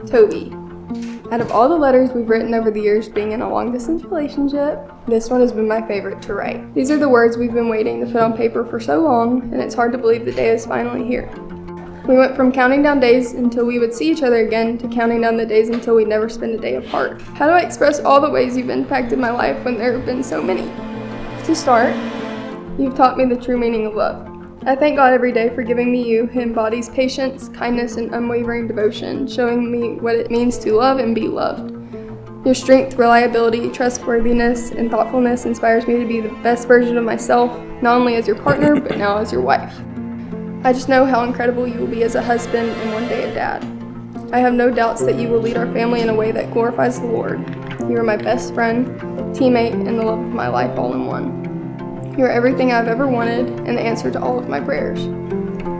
Toby. Out of all the letters we've written over the years being in a long-distance relationship, this one has been my favorite to write. These are the words we've been waiting to put on paper for so long, and it's hard to believe the day is finally here. We went from counting down days until we would see each other again to counting down the days until we'd never spend a day apart. How do I express all the ways you've impacted my life when there have been so many? To start, you've taught me the true meaning of love. I thank God every day for giving me you, who embodies patience, kindness, and unwavering devotion, showing me what it means to love and be loved. Your strength, reliability, trustworthiness, and thoughtfulness inspires me to be the best version of myself, not only as your partner, but now as your wife. I just know how incredible you will be as a husband and one day a dad. I have no doubts that you will lead our family in a way that glorifies the Lord. You are my best friend, teammate, and the love of my life all in one. You are everything I've ever wanted and the answer to all of my prayers.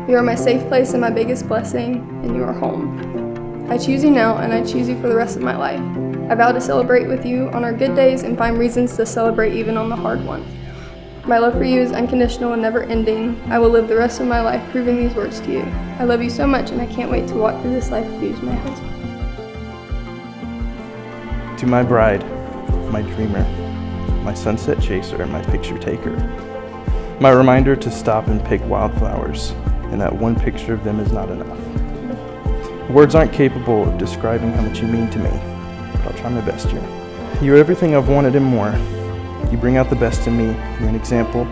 You are my safe place and my biggest blessing, and you are home. I choose you now, and I choose you for the rest of my life. I vow to celebrate with you on our good days and find reasons to celebrate even on the hard ones. My love for you is unconditional and never ending. I will live the rest of my life proving these words to you. I love you so much, and I can't wait to walk through this life with you as my husband. To my bride, my dreamer, my sunset chaser, my picture taker, my reminder to stop and pick wildflowers, and that one picture of them is not enough. Words aren't capable of describing how much you mean to me, but I'll try my best here. You're everything I've wanted and more. You bring out the best in me. You're an example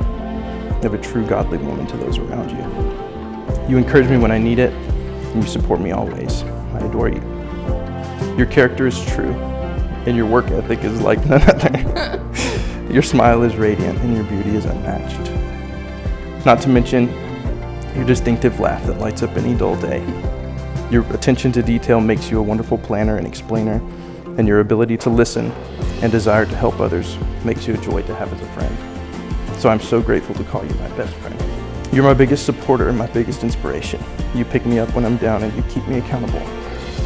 of a true godly woman to those around you. You encourage me when I need it, and you support me always. I adore you. Your character is true, and your work ethic is like none other. Your smile is radiant, and your beauty is unmatched. Not to mention your distinctive laugh that lights up any dull day. Your attention to detail makes you a wonderful planner and explainer, and your ability to listen and desire to help others makes you a joy to have as a friend. So I'm so grateful to call you my best friend. You're my biggest supporter and my biggest inspiration. You pick me up when I'm down and you keep me accountable.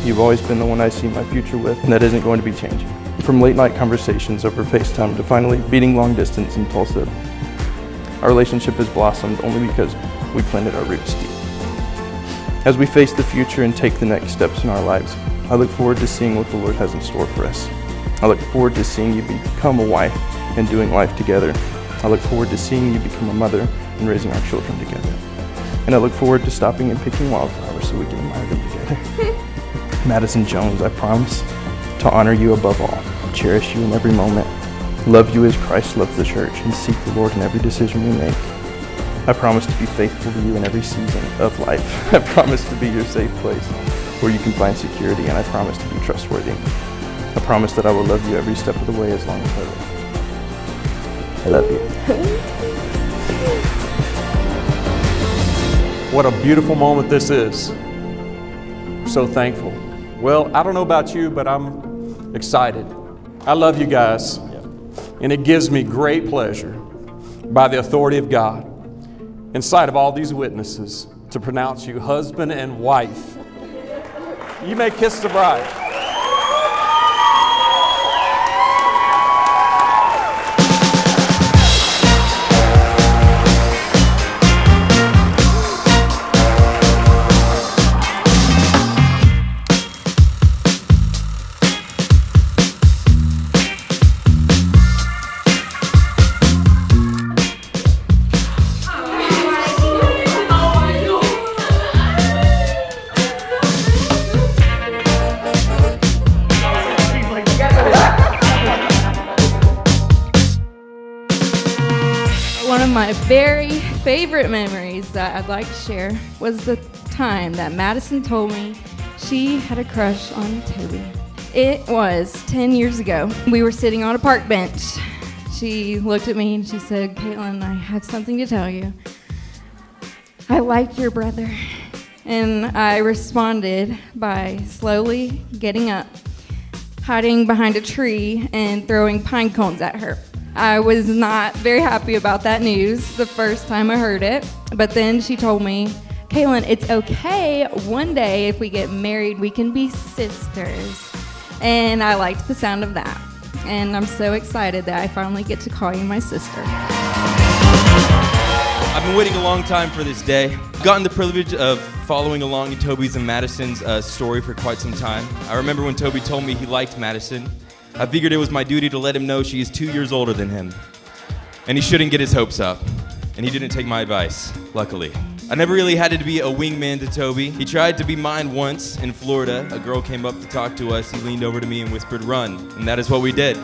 You've always been the one I see my future with, and that isn't going to be changing. From late night conversations over FaceTime to finally meeting long distance in Tulsa, our relationship has blossomed only because we planted our roots deep. As we face the future and take the next steps in our lives, I look forward to seeing what the Lord has in store for us. I look forward to seeing you become a wife and doing life together. I look forward to seeing you become a mother and raising our children together. And I look forward to stopping and picking wildflowers so we can admire them together. Madison Jones, I promise to honor you above all, cherish you in every moment, love you as Christ loves the church, and seek the Lord in every decision we make. I promise to be faithful to you in every season of life. I promise to be your safe place where you can find security, and I promise to be trustworthy. I promise that I will love you every step of the way as long as I live. I love you. What a beautiful moment this is. So thankful. Well, I don't know about you, but I'm excited. I love you guys, and it gives me great pleasure, by the authority of God, in sight of all these witnesses, to pronounce you husband and wife. You may kiss the bride. One of my very favorite memories that I'd like to share was the time that Madison told me she had a crush on Toby. It was 10 years ago. We were sitting on a park bench. She looked at me and she said, "Caitlin, I have something to tell you. I like your brother." And I responded by slowly getting up, hiding behind a tree, and throwing pine cones at her. I was not very happy about that news the first time I heard it, but then she told me, "Caitlin, it's okay. One day, if we get married, we can be sisters." And I liked the sound of that. And I'm so excited that I finally get to call you my sister. I've been waiting a long time for this day. I've gotten the privilege of following along in Toby's and Madison's story for quite some time. I remember when Toby told me he liked Madison. I figured it was my duty to let him know she is 2 years older than him. And he shouldn't get his hopes up. And he didn't take my advice, luckily. I never really had to be a wingman to Toby. He tried to be mine once in Florida. A girl came up to talk to us. He leaned over to me and whispered, "Run." And that is what we did.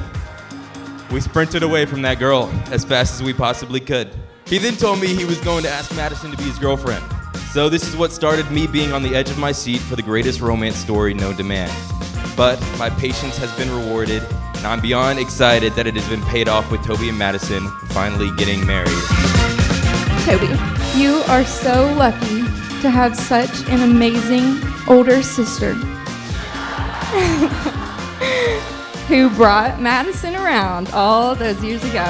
We sprinted away from that girl as fast as we possibly could. He then told me he was going to ask Madison to be his girlfriend. So this is what started me being on the edge of my seat for the greatest romance story known to man. But my patience has been rewarded, and I'm beyond excited that it has been paid off with Toby and Madison finally getting married. Toby, you are so lucky to have such an amazing older sister who brought Madison around all those years ago.